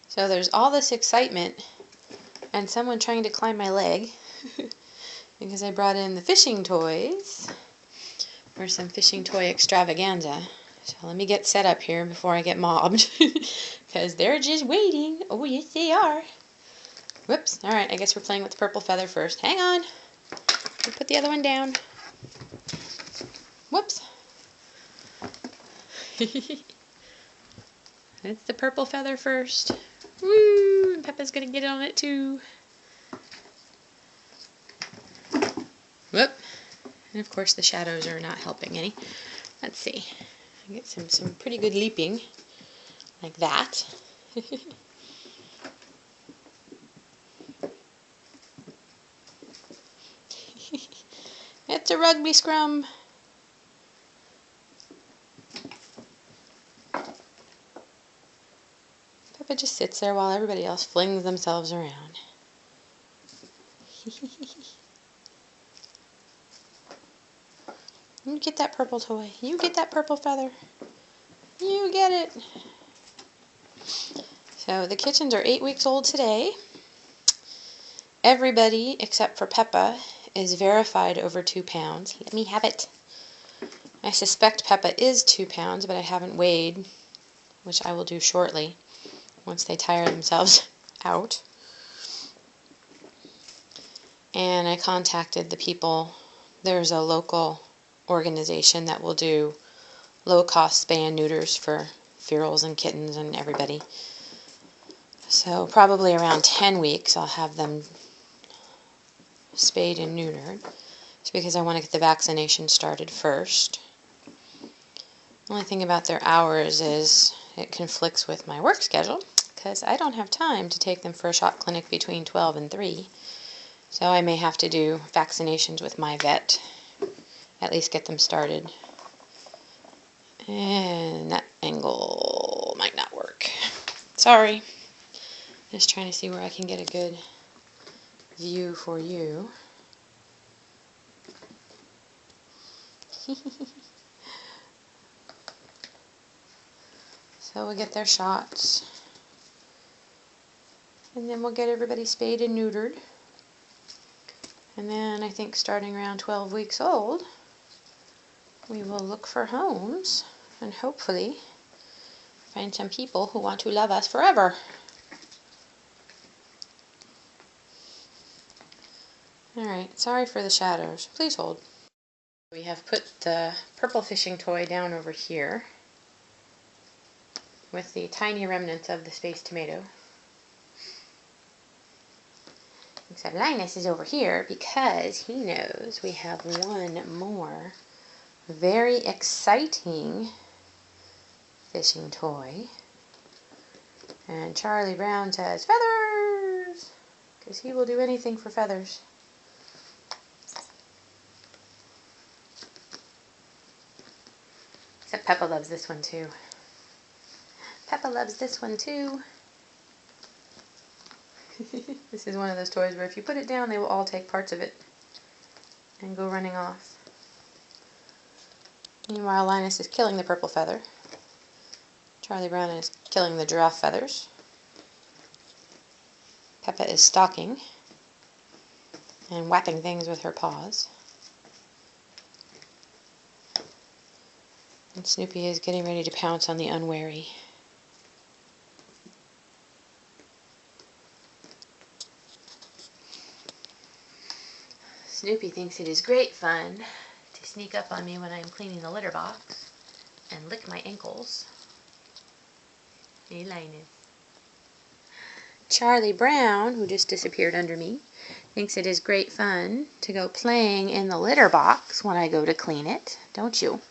So there's all this excitement and someone trying to climb my leg because I brought in the fishing toys for some fishing toy extravaganza. So let me get set up here before I get mobbed because they're just waiting. Oh yes they are. Whoops. Alright, I guess we're playing with the purple feather first. Hang on. We'll put the other one down. Whoops. It's the purple feather first. Woo! And Peppa's gonna get on it too. Whoop. And of course the shadows are not helping any. Let's see. I get some pretty good leaping. Like that. It's a rugby scrum. Peppa just sits there while everybody else flings themselves around. You get that purple toy. You get that purple feather. You get it. So the kittens are 8 weeks old today. Everybody except for Peppa is verified over 2 pounds. Let me have it. I suspect Peppa is 2 pounds, but I haven't weighed, which I will do shortly once they tire themselves out. And I contacted the people. There's a local organization that will do low-cost spay and neuters for ferals and kittens and everybody. So probably around 10 weeks I'll have them spayed and neutered. It's because I want to get the vaccination started first. The only thing about their hours is it conflicts with my work schedule because I don't have time to take them for a shot clinic between 12 and 3. So I may have to do vaccinations with my vet, at least get them started. And that angle might not work. Sorry. Just trying to see where I can get a good view for you. So we'll get their shots. And then we'll get everybody spayed and neutered. And then I think starting around 12 weeks old, we will look for homes and hopefully find some people who want to love us forever. Alright, sorry for the shadows. Please hold. We have put the purple fishing toy down over here with the tiny remnants of the space tomato. Except Linus is over here because he knows we have one more very exciting fishing toy. And Charlie Brown says, feathers! Because he will do anything for feathers. Except Peppa loves this one too. Peppa loves this one too. This is one of those toys where if you put it down, they will all take parts of it and go running off. Meanwhile, Linus is killing the purple feather. Charlie Brown is killing the giraffe feathers. Peppa is stalking and whapping things with her paws. And Snoopy is getting ready to pounce on the unwary. Snoopy thinks it is great fun to sneak up on me when I am cleaning the litter box and lick my ankles. Hey, Linus. Charlie Brown, who just disappeared under me, thinks it is great fun to go playing in the litter box when I go to clean it, don't you?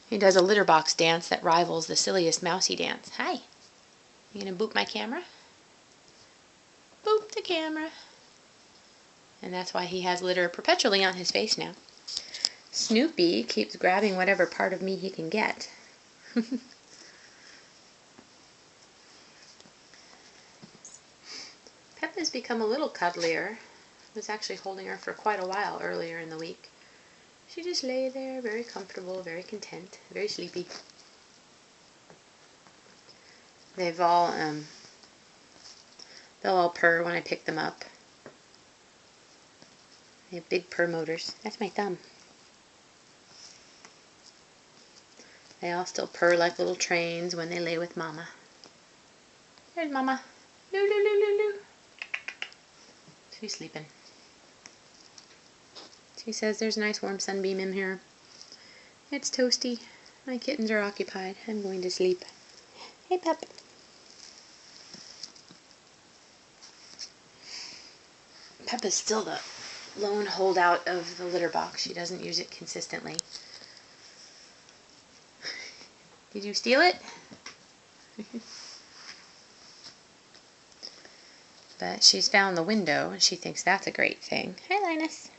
He does a litter box dance that rivals the silliest mousy dance. Hi. You gonna boop my camera? Boop the camera. And that's why he has litter perpetually on his face now. Snoopy keeps grabbing whatever part of me he can get. Peppa's become a little cuddlier. I was actually holding her for quite a while earlier in the week. She just lay there, very comfortable, very content, very sleepy. They've all They'll all purr when I pick them up. They have big purr motors. That's my thumb. They all still purr like little trains when they lay with Mama. There's Mama. Loo, loo, loo, loo, loo. She's sleeping. She says there's a nice warm sunbeam in here. It's toasty. My kittens are occupied. I'm going to sleep. Hey, pup. Peppa's still the lone holdout of the litter box. She doesn't use it consistently. Did you steal it? But she's found the window and she thinks that's a great thing. Hi, Linus.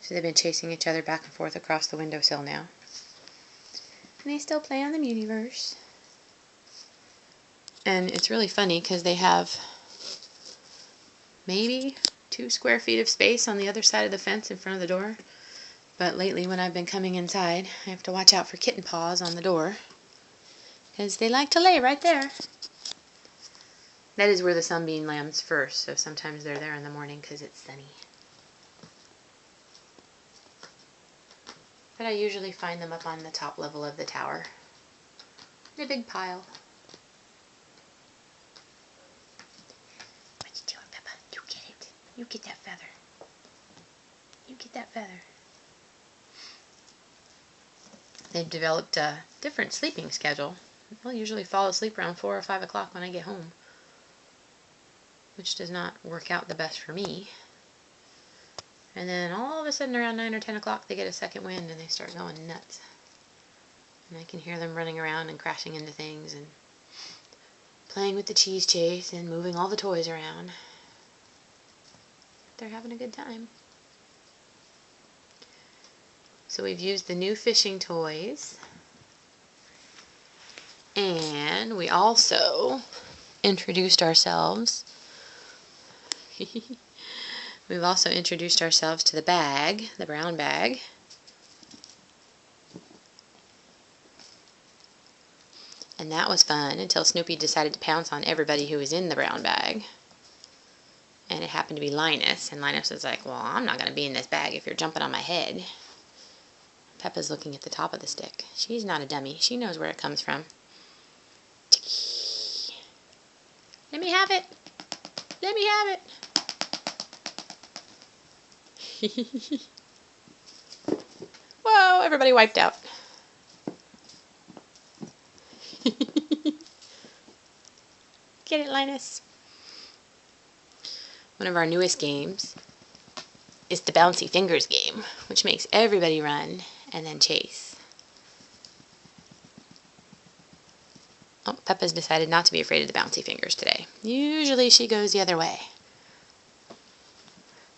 So they've been chasing each other back and forth across the windowsill now. And they still play on the Muniverse. And it's really funny because they have maybe 2 square feet of space on the other side of the fence in front of the door. But lately when I've been coming inside, I have to watch out for kitten paws on the door. Because they like to lay right there. That is where the sunbeam lands first, so sometimes they're there in the morning because it's sunny. But I usually find them up on the top level of the tower. In a big pile. What you doing, Peppa? You get it. You get that feather. You get that feather. They've developed a different sleeping schedule. They'll usually fall asleep around 4 or 5 o'clock when I get home, which does not work out the best for me. And then all of a sudden around 9 or 10 o'clock they get a second wind and they start going nuts. And I can hear them running around and crashing into things and playing with the cheese chase and moving all the toys around. They're having a good time. So we've used the new fishing toys. And we also introduced ourselves. We've also introduced ourselves to the bag, the brown bag. And that was fun until Snoopy decided to pounce on everybody who was in the brown bag. And it happened to be Linus. And Linus was like, well, I'm not going to be in this bag if you're jumping on my head. Peppa's looking at the top of the stick. She's not a dummy. She knows where it comes from. Let me have it. Let me have it. Whoa, everybody wiped out. Get it, Linus? One of our newest games is the Bouncy Fingers game, which makes everybody run and then chase. Oh, Peppa's decided not to be afraid of the Bouncy Fingers today. Usually she goes the other way.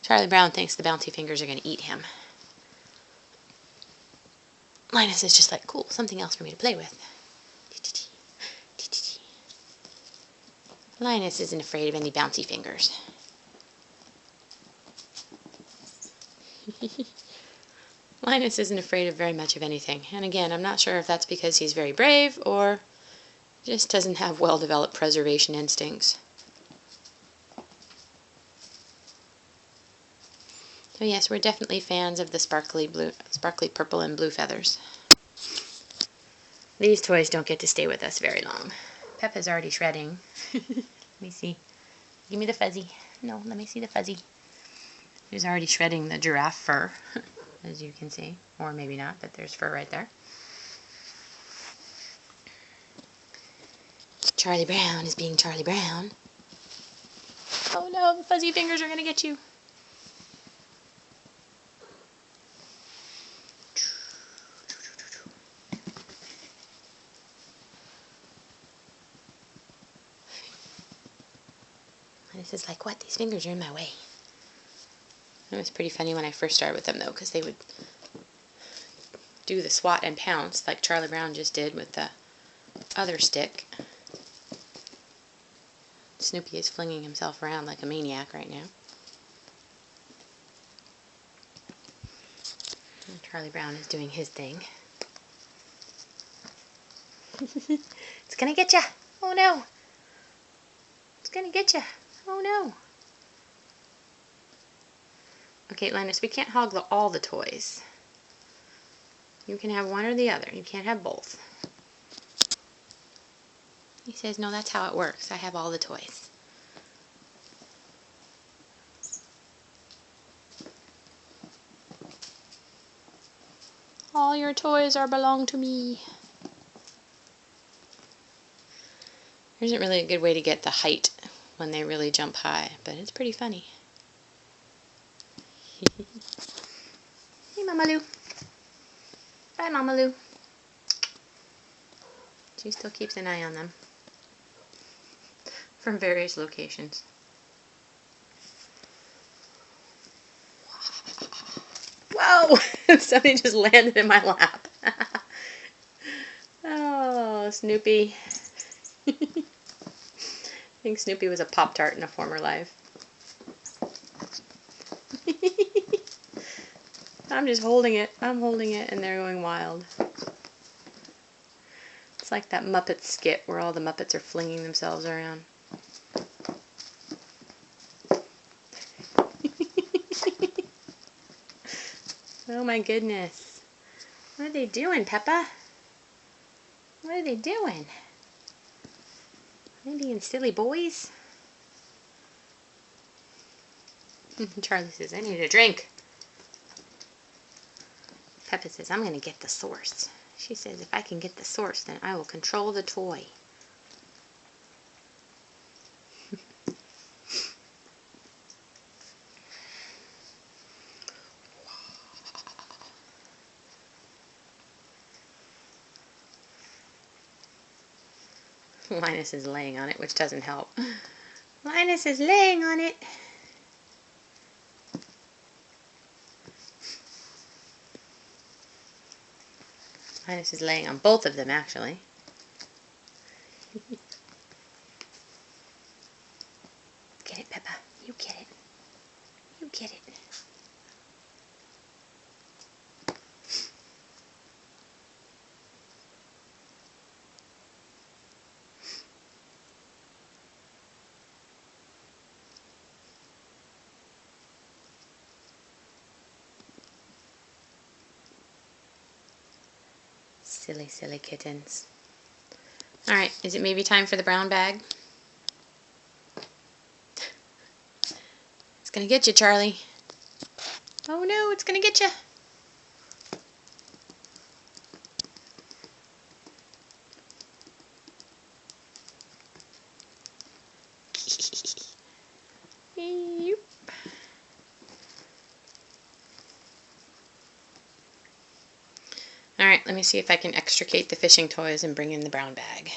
Charlie Brown thinks the Bouncy Fingers are going to eat him. Linus is just like, cool, something else for me to play with. Linus isn't afraid of any Bouncy Fingers. Linus isn't afraid of very much of anything. And again, I'm not sure if that's because he's very brave or just doesn't have well-developed preservation instincts. So yes, we're definitely fans of the sparkly purple and blue feathers. These toys don't get to stay with us very long. Peppa's already shredding. Let me see. Give me the fuzzy. No, let me see the fuzzy. She's already shredding the giraffe fur, as you can see. Or maybe not, but there's fur right there. Charlie Brown is being Charlie Brown. Oh no, the fuzzy fingers are going to get you. This is like, what? These fingers are in my way. It was pretty funny when I first started with them, though, because they would do the swat and pounce like Charlie Brown just did with the other stick. Snoopy is flinging himself around like a maniac right now. And Charlie Brown is doing his thing. It's gonna get ya! Oh no! gonna get you. Oh no. Okay, Linus, we can't hog all the toys. You can have one or the other. You can't have both. He says, no, that's how it works. I have all the toys. All your toys belong to me. There isn't really a good way to get the height when they really jump high, but it's pretty funny. Hey, Mama Lou. Bye, Mama Lou. She still keeps an eye on them from various locations. Whoa! Something just landed in my lap. Oh, Snoopy. I think Snoopy was a pop-tart in a former life. I'm just holding it. I'm holding it, and they're going wild. It's like that Muppet skit where all the Muppets are flinging themselves around. Oh my goodness. What are they doing, Peppa? What are they doing? Are they being silly boys? Charlie says, I need a drink. Peppa says, I'm going to get the source. She says, if I can get the source, then I will control the toy. Linus is laying on it, which doesn't help. Linus is laying on it. Linus is laying on both of them, actually. Get it, Peppa. You get it. You get it. Silly, silly kittens. Alright, is it maybe time for the brown bag? It's gonna get you, Charlie. Oh no, it's gonna get you. Alright, let me see if I can extricate the fishing toys and bring in the brown bag.